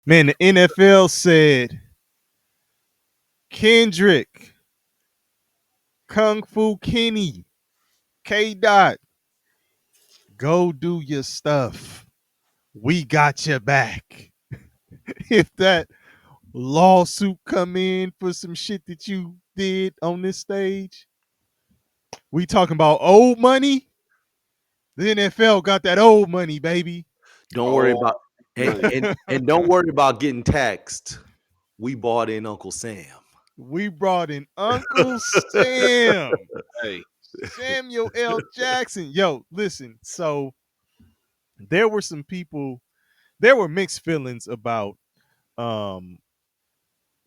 Man, the NFL said Kendrick, Kung Fu Kenny, K Dot, go do your stuff. We got your back. If that lawsuit come in for some shit that you did on this stage, we talking about old money. The NFL got that old money, baby. Don't worry Oh, about and money. and and don't worry about getting taxed. We bought in Uncle Sam. We brought in Uncle Sam, Hey, Samuel L. Jackson. Yo, listen. So there were some people. There were mixed feelings about um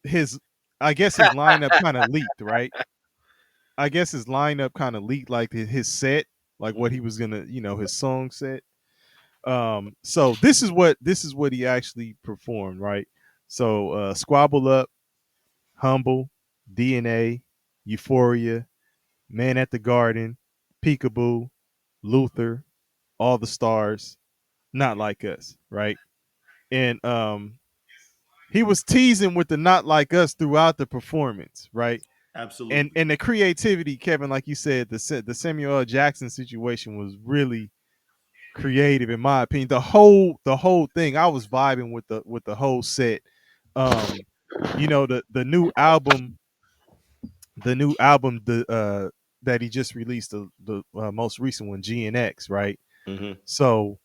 his. I guess his lineup kind of leaked, right? I guess his lineup kind of leaked, like his set, like what he Mhm. was gonna, his song set. So this is what he actually performed, right? So Squabble Up, Humble, DNA, Euphoria, Man at the Garden, Peekaboo, Luther, All the Stars, Not Like Us, right? And he was teasing with the Not Like Us throughout the performance, right? And Absolutely. and the creativity, Kevin, like you said, the Samuel L. Jackson situation was really creative in my opinion. The whole thing, I was vibing with the whole set. Um, the new album that he just released, the most recent one, GNX, right? Hmm. So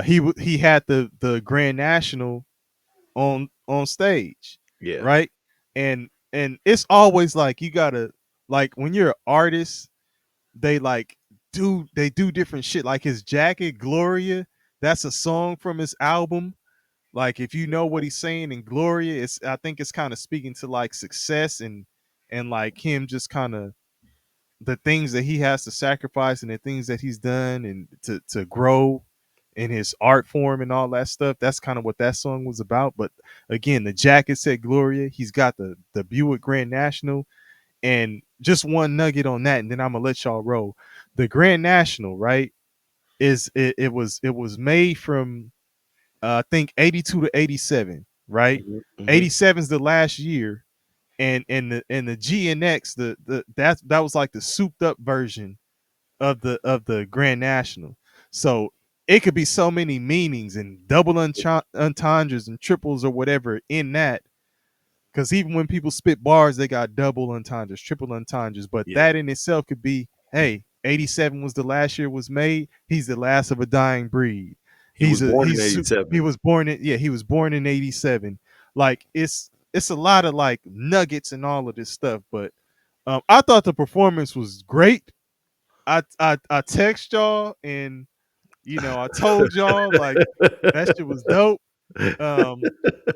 he had the Grand National on stage, Yeah. right? And it's always like you gotta, like, when you're an artist, they like they do different shit. Like his jacket, Gloria, that's a song from his album. Like, if you know what he's saying in Gloria, I think it's kind of speaking to like success and like him just kind of the things that he has to sacrifice and the things that he's done and to grow in his art form and all that stuff. That's kind of what that song was about. But again, the jacket said Gloria. He's got the Buick Grand National. And just one nugget on that, and then I'm gonna let y'all roll. The Grand National, right? It was made from I think 82 to 87, right? Hmm. Hmm. 87 is the last year, and the GNX, that was like the souped up version of the Grand National. So it could be so many meanings and double entendres and triples or whatever in that. Because even when people spit bars, they got double entendres, triple entendres. But Yeah. that in itself could be, hey, 87 was the last year it was made. He's the last of a dying breed. He was born in He 87. was born in, yeah, he was born in 87. Like, it's a lot of like nuggets and all of this stuff. But I thought the performance was great. I text y'all, and I told y'all like that shit was dope. Um,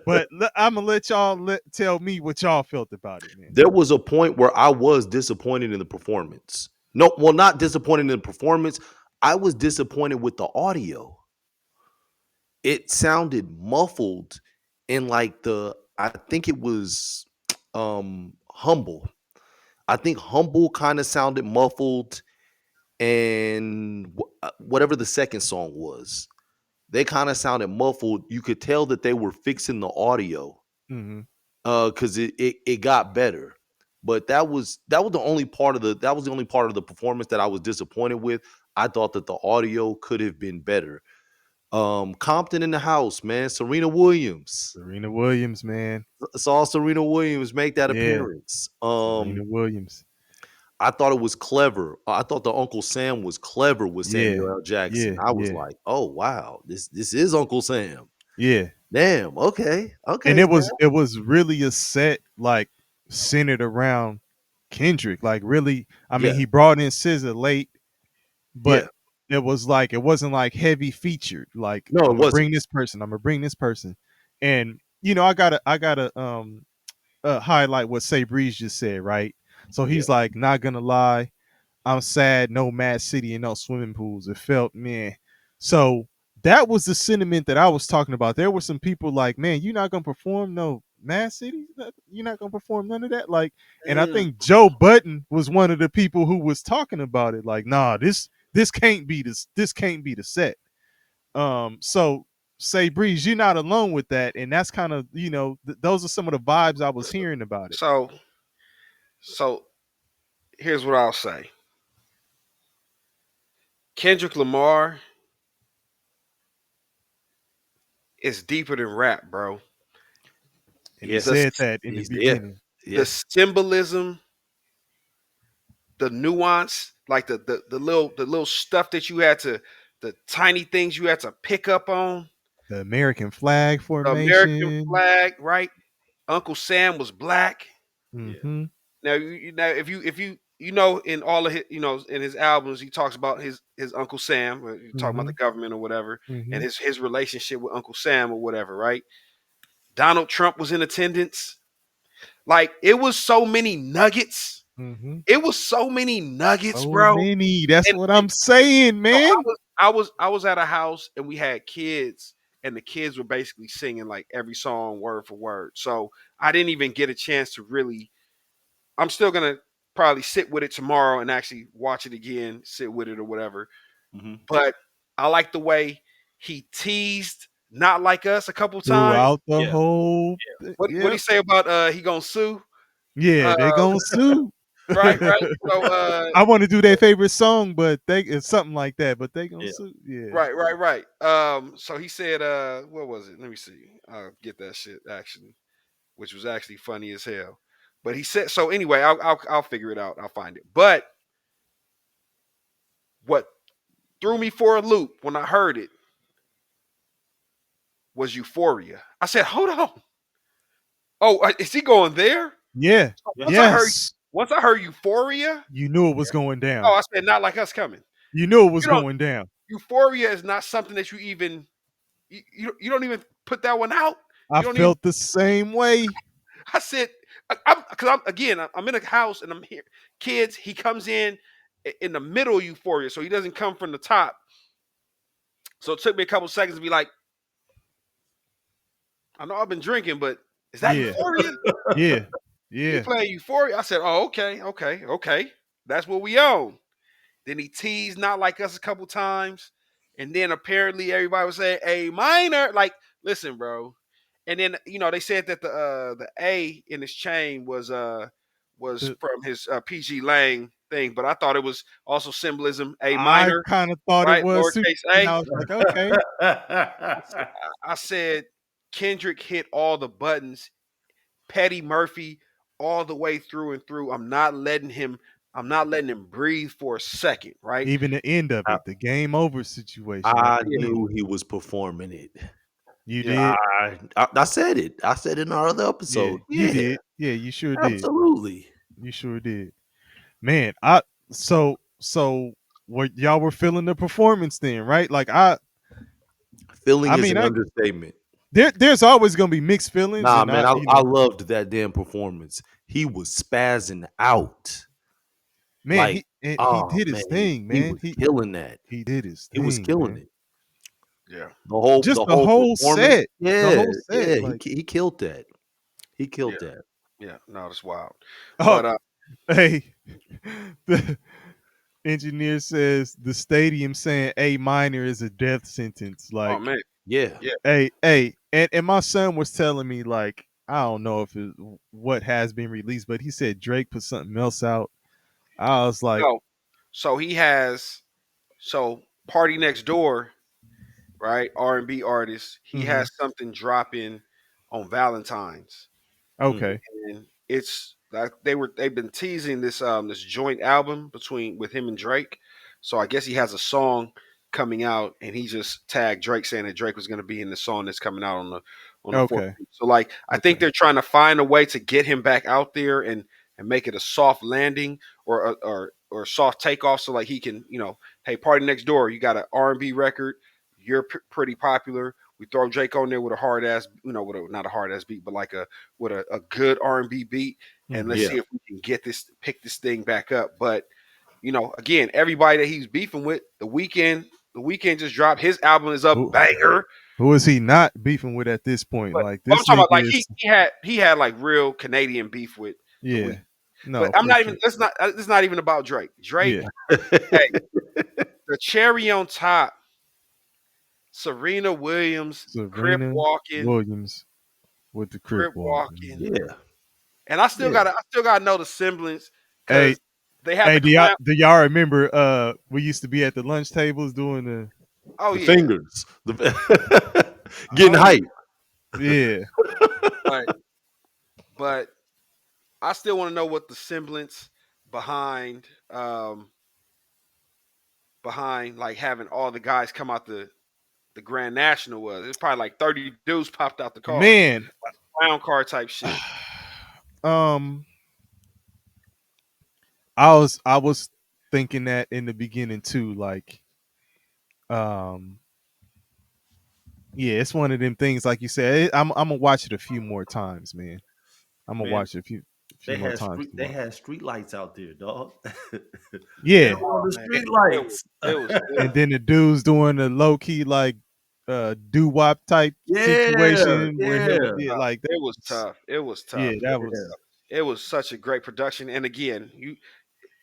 but I'm gonna let y'all tell me what y'all felt about it, man. There was a point where I was disappointed in the performance. No, well, not disappointed in the performance. I was disappointed with the audio. It sounded muffled in like I think it was Humble. I think Humble kind of sounded muffled, and whatever the second song was, they kind of sounded muffled. You could tell that they were fixing the audio Mm-hmm. because it got better. But that was the only part of the performance that I was disappointed with. I thought that the audio could have been better. Compton in the house, man. Serena Williams. Serena Williams, man. Saw Serena Williams make that Yeah, appearance. Serena Williams. I thought it was clever. I thought the Uncle Sam was clever with Yeah, Samuel L. Jackson. yeah, I was yeah, like, oh wow, this is Uncle Sam. yeah. Damn. Okay. And Okay, it was really a set like centered around Kendrick. Like, really, I mean, yeah, he brought in SZA late, but yeah. it wasn't like heavy featured. Like, No, I'm it gonna wasn't. bring this person. I'm gonna bring this person, and I gotta highlight what Say Breeze just said. Right, so Yeah. he's like, not gonna lie, I'm sad, no Mad City and no swimming pools. It felt man. So that was the sentiment that I was talking about. There were some people like, man, you're not gonna perform no Mad City? You're not gonna perform none of that? Like, and I Mm. think Joe Button was one of the people who was talking about it. Like, nah, this can't be the set. So say, Breeze, you're not alone with that, and that's kind of those are some of the vibes I was hearing about it. So so here's what I'll say. Kendrick Lamar is deeper than rap, bro. And he Yeah, The said that in the he's yeah, beginning. the yeah. symbolism, the nuance, like the little stuff that you had to, the tiny things you had to pick up on. The American flag The American formation. flag, right? Uncle Sam was black. Yeah. Mm-hmm. Now, now if you in all of his, in his albums, he talks about his Uncle Sam. You talking about Mm-hmm. the government or whatever, and Mm-hmm. his relationship with Uncle Sam or whatever, right? Donald Trump was in attendance. Like it was so many nuggets. Mm-hmm. It was so many nuggets, So bro. many. That's And what I'm saying, so man. I was at a house and we had kids, and the kids were basically singing like every song word for word. So I didn't even get a chance to really. I'm still gonna probably sit with it tomorrow and actually watch it again, sit with it or whatever. Hmm. But I like the way he teased "Not Like Us" a couple times. Throughout the Yeah. whole, What he yep, say about he gonna sue? yeah, Uh, they gonna sue. right, right. So I want to do their favorite song, but it's something like that. But they gonna Yeah. sue. Yeah, right, right, right. So he said, what was it? Let me see. I'll get that shit actually, which was actually funny as hell. But he said so anyway. I'll figure it out. I'll find it. But what threw me for a loop when I heard it was Euphoria. I said, hold on. Oh, is he going there? yeah, So Yeah. yes. once I heard Euphoria, You knew it was going oh, down. I said, not like us coming. You knew it was You don't. going down. Euphoria is not something that you even you don't even put that one out. I You don't even. felt the same way. I said, I'm in a house and I'm here. Kids, he comes in the middle of Euphoria, so he doesn't come from the top. So it took me a couple seconds to be like, I know I've been drinking, but is that Yeah, Euphoria? yeah, He yeah. playing Euphoria. I said, oh, okay, okay, okay. That's what we own. Then he teased Not Like Us a couple times. And then apparently everybody was saying A minor. Like, listen, bro. And then, they said that the A in his chain was The- from his PG Lang thing, but I thought it was also symbolism, A I minor, kind of thought it right? was too, Lowercase and A. I was like, okay, I said Kendrick hit all the buttons. Petty Murphy all the way through and through. I'm not letting him breathe for a second, right? even the end of I, it, the game over situation at I the end. knew he was performing it. You Yeah. did, I said it. I said it in our other yeah, episode. you Yeah, did, yeah, you sure did, absolutely. you sure did, man. So what y'all were feeling the performance then, right? Like Feeling I is mean, an understatement. there's always gonna be mixed feelings, Nah, and man, I loved that damn performance. He was spazzing out. man, Like, he oh did man, his thing, he man. was killing that. He did his He was thing, killing man. it. Yeah. Just The the whole whole performance. set, the Yeah, whole set, yeah, like he killed that. He Yeah. killed that. Yeah. No, that's wild. oh, But hey, the engineer says the stadium saying A minor is a death sentence. oh Like, man. Yeah. Yeah. hey, and my son was telling me like I don't know if it what has been released, but he said Drake put something else out. I was like, No. So he has Party Next Door, right? R&B artist. He mhm, has something dropping on Valentine's. Mhm. okay, And it's like they've been teasing this joint album with him and Drake. So I guess he has a song coming out, and he just tagged Drake saying that Drake was going to be in the song that's coming out on the okay, 14th. So like I think okay. they're trying to find a way to get him back out there and make it a soft landing or a soft takeoff, so like he can hey, Party Next Door, you got an R&B record, you're pretty popular. We throw Drake on there with a hard ass, with a not a hard ass beat, but like with a good R&B beat, and let's Mhm. Yeah. see if we can pick this thing back up. But again, everybody that he's beefing with, the weekend just dropped his album is a Who banger. who is he not beefing with at this point? But Like I'm this talking nigga about like is he had like real Canadian beef with the week. yeah, But no I'm for not sure, even. It's not even about Drake. Drake, yeah, hey, the cherry on top. Serena Williams, Crip Serena walking, Williams with the crip Crip walking. walking, Yeah, and I still yeah. gotta know the semblance Hey, because they had hey, the clown. do y'all remember we used to be at the lunch tables doing the Oh The yeah, fingers, getting oh yeah, hype. yeah. but but I still want to know what the semblance behind behind like having all the guys come out the Grand National was. It's probably like 30 dudes popped out the car, Man, clown car type shit. um I was thinking that in the beginning too, like um yeah, it's one of them things like you said. I'm gonna watch it a few more times, man. I'm gonna Man, watch it a few more times they tomorrow. had street lights out there, dog. They Yeah, were on the Man, street it was lights. it was and good. then the dudes doing the low key like doo wop type Yeah, situation where It he'll was yeah, yeah tough. like that It was was tough. It was yeah tough. that yeah. was It was such a great production. And again, you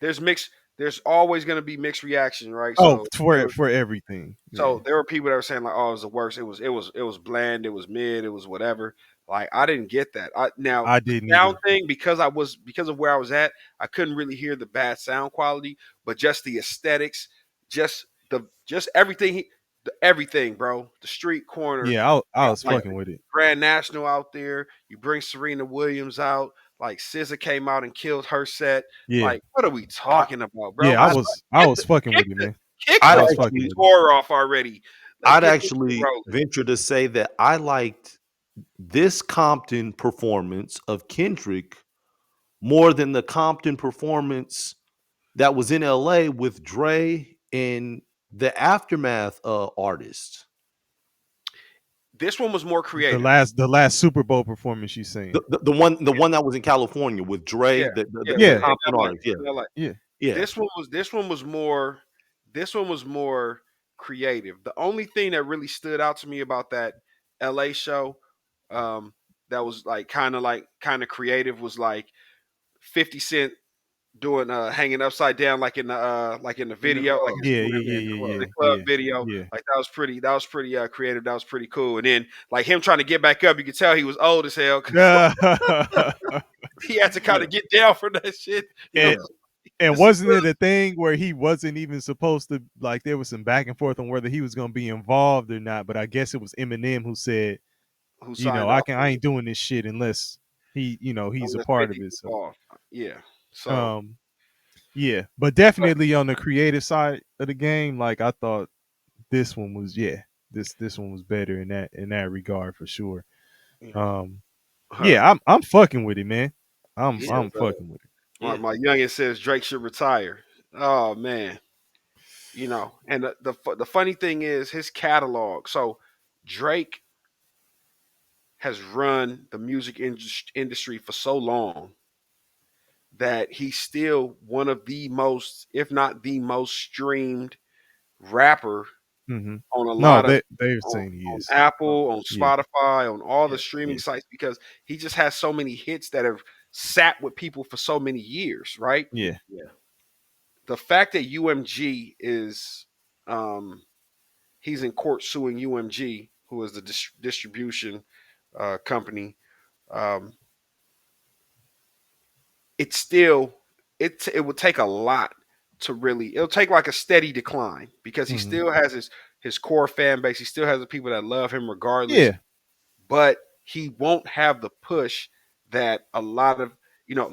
there's mixed. There's always going to be mixed reaction, right? oh So for everything yeah so there were people that were saying like, "Oh, it was the worst. It was bland. It was mid. It was whatever." Like I didn't get that. Now I the didn't sound either. thing because of where I was at, I couldn't really hear the bad sound quality, but just the aesthetics, just everything, everything, bro. The street corner, Yeah, I was like fucking with it. Grand National out there. You bring Serena Williams out. Like SZA came out and killed her set. Yeah, Like, what are we talking about, bro? yeah, Let's I get was the fucking kick with it, the man. kick I I'd the was fucking fucking actually, with it. tour off already. Let's I'd get this shit actually rolling. venture to say that I liked this Compton performance of Kendrick more than the Compton performance that was in LA with Dre and the Aftermath artists. This one was more creative. The last Super Bowl performance you seen. The one that was in California with Yeah, Dre, yeah, the with Yeah, in Compton LA, artists. Yeah. in LA. yeah. Yeah. This one was more creative. The only thing that really stood out to me about that LA show, that was like kind of creative was like 50 Cent doing hanging upside down like in the In the video, like club. it's Yeah, doing yeah, Yeah, yeah, in the yeah, the club. yeah, club yeah, video. yeah. Like that was pretty creative. That was pretty cool. And then like him trying to get back up, you could tell he was old as hell because he had to kind of get down for that shit. You know, and Yeah. and this is wasn't it a thing where he wasn't even supposed to like there was some back and forth on whether he was gonna be involved or not, but I guess it was Eminem who said, who you know, signed off I on it ain't doing this shit unless he, you know, he's a unless part of 50 it. So involved. Yeah. So um yeah, but but definitely on the creative side of the game, like I thought this one was this one was better in that regard for sure. you know, Um huh. yeah, I'm fucking with it, man. He says I'm fucking with it. my, Yeah. my youngin says Drake should retire. Oh man. And the funny thing is his catalog. So Drake has run the music industry for so long that he's still one of the most, if not the most streamed rapper Hmm. on a No, lot of they're on, saying he on is. Apple, on Yeah, Spotify, on all the Yeah. streaming yeah. sites because he just has so many hits that have sat with people for so many years, right? Yeah. Yeah. The fact that UMG is um he's in court suing UMG, who is the distribution company. Um, it's still it would take a lot to really. It'll take like a steady decline because he Hmm. still has his core fan base. He still has the people that love him regardless, Yeah. but he won't have the push that a lot of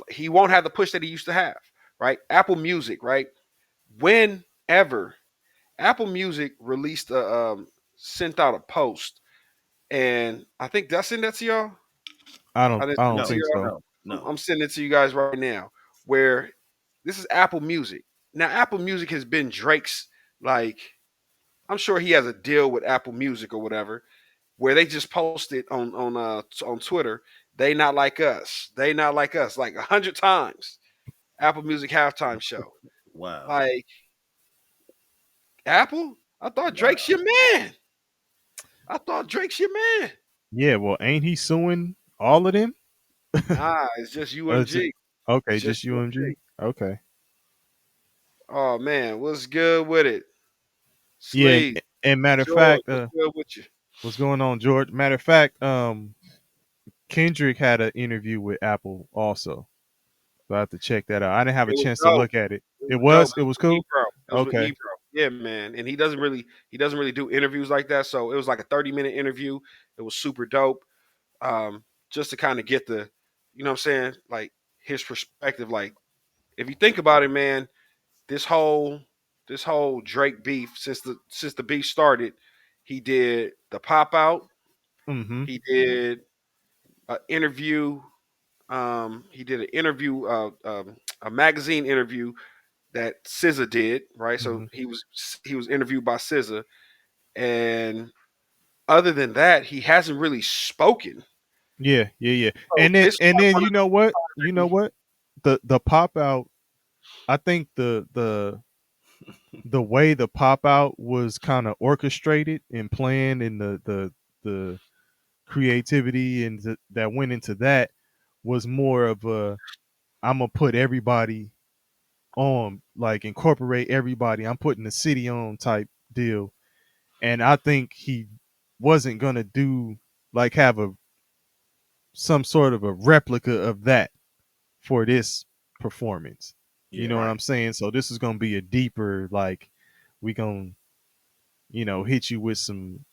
he won't have the push that he used to have. Right? Apple Music, right? Whenever Apple Music released sent out a post, and I think did I send that to y'all? I didn't I send don't it to No, think y'all. so. no, I'm, no. I'm sending it to you guys right now. Where this is Apple Music. Now Apple Music has been Drake's like I'm sure he has a deal with Apple Music or whatever, where they just posted on Twitter, they not like us. They not like us like 100 times. Apple Music halftime show. Wow. Like Apple? I thought Drake's Wow. your man. I thought Drake's your man. Yeah, well, ain't he suing all of them? Nah, it's just It's just, UMG. okay, It's just just UMG. UMG. Okay. Oh man, what's good with it? Yeah, Sleeve. And matter of George, fact, what's good with you? what's going on, George? Matter of fact, Kendrick had an interview with Apple also. So I have to check that out. I didn't have a It was chance to dope. look at it. It It was dope. was. It It was was with cool. Ebro. It was with Okay. Ebro. Yeah, man. And he doesn't really do interviews like that. So it was like a 30-minute interview. It was super dope. Just to kind of get the, you know what I'm saying, like his perspective. Like if you think about it, man, this whole this whole Drake beef since the beef started, he did the pop out. Mm-hmm. He did an interview. He did an interview, a magazine interview that SZA did, right? So Mm-hmm. he was interviewed by SZA, and other than that, he hasn't really spoken. Yeah, yeah, yeah. So this is And like then one you of know what? You the know what? The pop out. I think the way the pop out was kind of orchestrated and planned, and the creativity and that went into that was more of a I'm gonna put everybody on, like incorporate everybody. I'm putting the city on type deal, and I think he wasn't gonna do like have a some sort of a replica of that for this performance. You Yeah. know what right. I'm saying? So this is gonna be a deeper, like we gonna hit you with some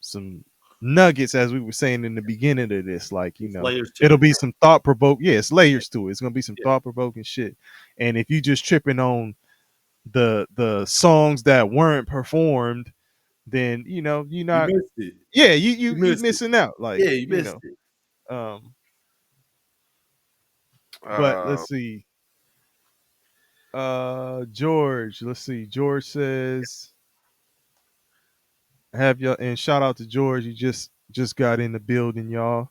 nuggets, as we were saying in the beginning of this. Like There's layers to it'll it. be some thought provoke. Yeah, it's layers to it. It's gonna be some Yeah. thought provoking shit. And if you just tripping on the songs that weren't performed, then you're You not. missed it. Yeah, you you You you missed it. missing out. Like Yeah, you missed it. um. But Uh, let's see. George. Let's see. George says, "Have y'all?" And shout out to George. You just got in the building, y'all.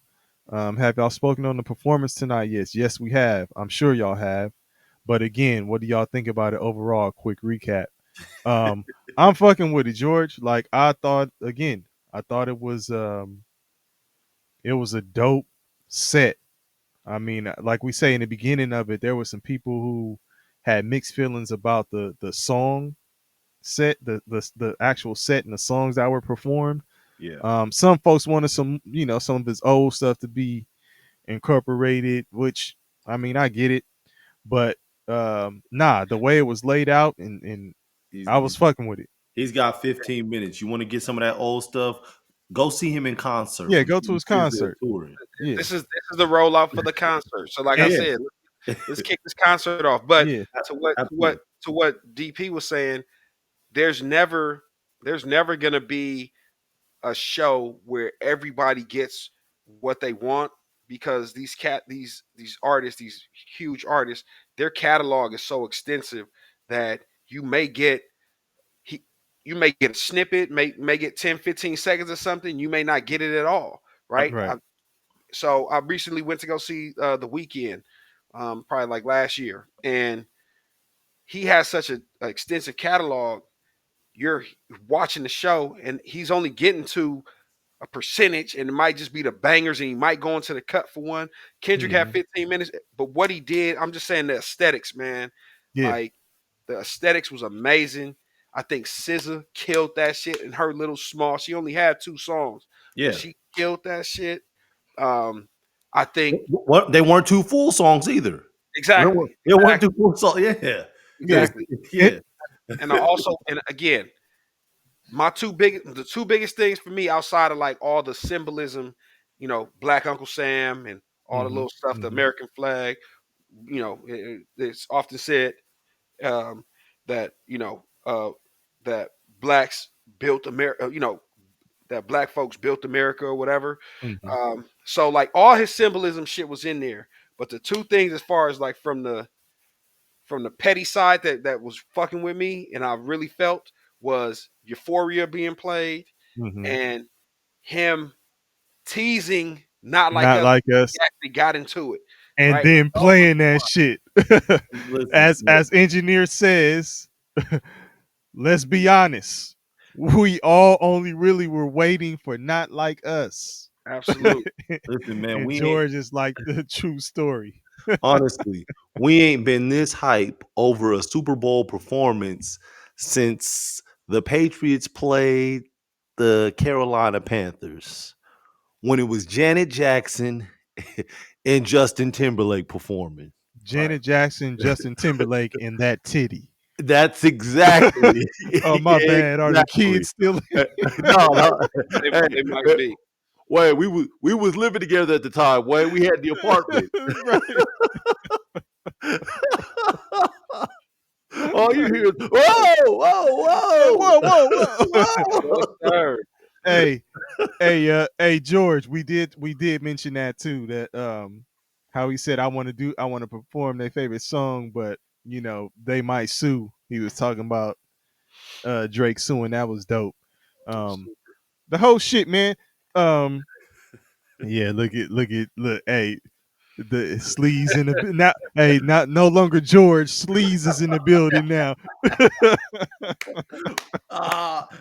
Have y'all spoken on the performance tonight? Yes, we have. I'm sure y'all have. But again, what do y'all think about it overall? Quick recap. Um, I'm fucking with it, George. Like I thought it was a dope set. I mean, like we say in the beginning of it, there were some people who had mixed feelings about the song set, the actual set and the songs that were performed. Yeah. Some folks wanted some of his old stuff to be incorporated, which I mean I get it, but nah, the way it was laid out and He's, I was he's fucking with it. he's got 15 minutes. You want to get some of that old stuff? Go see him in concert Yeah, when go to his Israel concert. touring. Yeah, this is the rollout for the concert. So, like I and Yeah. said, let's kick this concert off. But yeah, to what to what Absolutely. to what DP was saying, there's never there's never gonna be a show where everybody gets what they want because these artists, these huge artists, their catalog is so extensive that he you may get a snippet, may get 10, 15 seconds or something, you may not get it at all, right? right. So I recently went to go see the Weekend, probably like last year, and he has such a extensive catalog. You're watching the show, and he's only getting to a percentage, and it might just be the bangers, and he might go into the cut for one. Kendrick had Hmm. 15 minutes, but what he did, I'm just saying the aesthetics, man. Yeah, Like the aesthetics was amazing. I think SZA killed that shit in her little small. She only had 2 songs, but Yeah. she killed that shit. Um, I think What they weren't two full songs either. exactly, They weren't exactly, two full songs. Yeah. yeah. exactly. It, Yeah. And I also, and again, the two biggest things for me outside of like all the symbolism, Black Uncle Sam and all the hmm little stuff, the hmm American flag. It's often said um, that that blacks built America. That black folks built America or whatever. hmm So like all his symbolism shit was in there, but the two things as far as like from the petty side that was fucking with me and I really felt was Euphoria being played hmm and him teasing not like Not us. like us. He actually got into it, And right? then Oh playing that shit. Listen, as engineer says, let's be honest. We all only really were waiting for not like us. absolutely. listen, man. And We ain't George is like the true story. Honestly, we ain't been this hype over a Super Bowl performance since the Patriots played. the Carolina Panthers when it was Janet Jackson and Justin Timberlake performing. Janet Jackson, Justin Timberlake, and that titty. That's exactly Oh my bad. Are the exactly. kids still? No, no. Hey, They might be. Wait, we was living together at the time. Wait, we had the apartment. Right. All you hear is whoa, whoa, Whoa, whoa, whoa, whoa. Yes, whoa. sir. Hey, hey, George, we did mention that too. That how he said I want to perform their favorite song, but they might sue. He was talking about Drake suing. That was dope. Um, the whole shit, man. Um, yeah, look. Hey, the sleaze in the now. Hey, not no longer George. Sleaze is in the building now.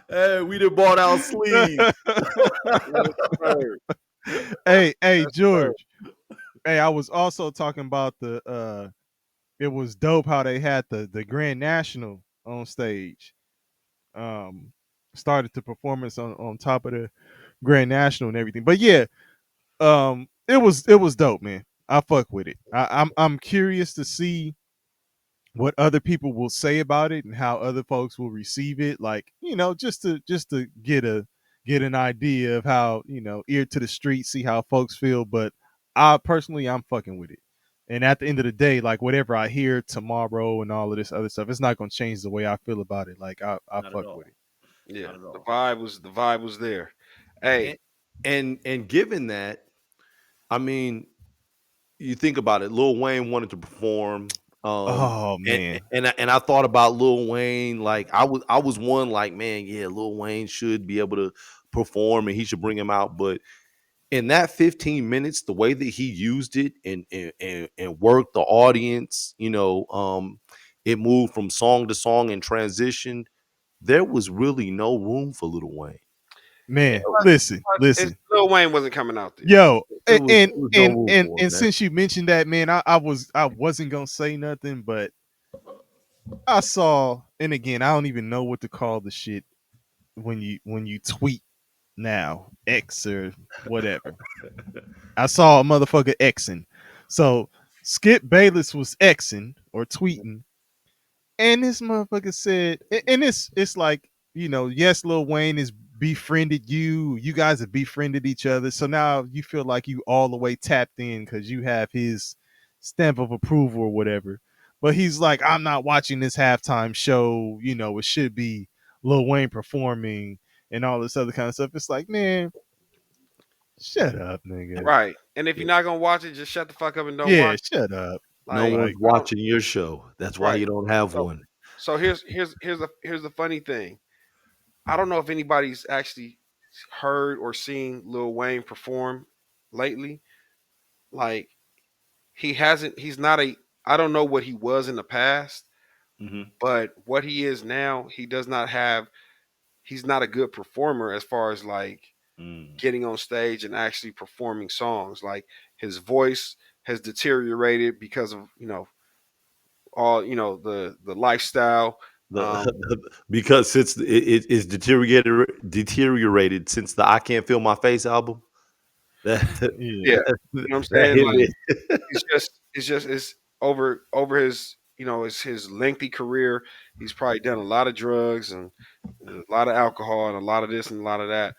Hey, we done bought out sleeves. Yes, sir. Hey, Yes, sir. George. Hey, I was also talking about the it was dope how they had the Grand National on stage. Um Started the performance on top of the Grand National and everything. But yeah, it was dope, man. I fuck with it. I'm curious to see what other people will say about it and how other folks will receive it, like just to get an idea of how ear to the street, see how folks feel. But I personally, I'm fucking with it. And at the end of the day, like whatever I hear tomorrow and all of this other stuff, it's not gonna change the way I feel about it. Like I Not at fuck with all. it. Yeah, Not at the all. vibe was there. Hey, and, and given that, I mean, you think about it. Lil Wayne wanted to perform, Oh and man. I thought about Lil Wayne. Like I was one like, man, yeah, Lil Wayne should be able to perform, and he should bring him out. But in that 15 minutes, the way that he used it and worked the audience, it moved from song to song and transition. There was really no room for Lil Wayne. Man, listen, listen. Lil Wayne wasn't coming out there. Yo, It was, and it was no and room and for him, and man. since you mentioned that, man, I wasn't gonna say nothing, but I saw, and again, I don't even know what to call the shit when you tweet now, X or whatever. I saw a motherfucker Xing. So Skip Bayless was Xing or tweeting, and this motherfucker said, and it's like, yes, Lil Wayne has befriended you. You guys have befriended each other. So now you feel like you all the way tapped in because you have his stamp of approval or whatever. But he's like, I'm not watching this halftime show. It should be Lil Wayne performing and all this other kind of stuff. It's like, man, shut up, nigga. Right. And if you're not gonna watch it, just shut the fuck up and don't Yeah, watch. shut up. No Like, one's Like, I don't. watching your show. That's why Right. you don't have So, one. so here's the funny thing. I don't know if anybody's actually heard or seen Lil Wayne perform lately. Like, he hasn't. He's not a. I don't know what he was in the past, Mhm. but what he is now, he does not have. He's not a good performer as far as like Mm. getting on stage and actually performing songs. Like, his voice has deteriorated because of all the lifestyle. Um, Because since it is deteriorated since the "I Can't Feel My Face" album, that yeah, yeah, that, you know what I'm that saying? hit Like, me. it's over his his lengthy career. He's probably done a lot of drugs and a lot of alcohol and a lot of this and a lot of that.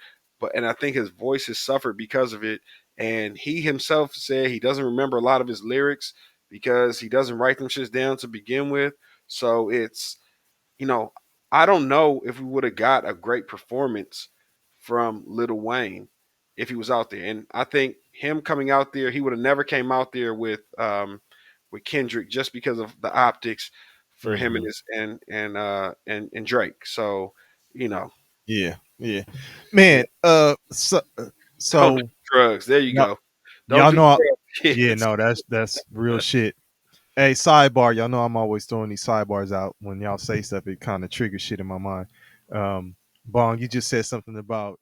And I think his voice has suffered because of it. And he himself said he doesn't remember a lot of his lyrics because he doesn't write them shits down to begin with. So it's you know, I don't know if we would have got a great performance from Little Wayne if he was out there. And I think him coming out there, he would have never came out there with Kendrick just because of the optics for him and Mhm. his and Drake. So, you know, yeah, yeah. man. So Don't do drugs. There you y'all, go. Don't y'all do know. drugs, Yeah, kids. no, that's real shit. Hey, sidebar. Y'all know I'm always throwing these sidebars out when y'all say stuff. It kind of triggers shit in my mind. Bong, you just said something about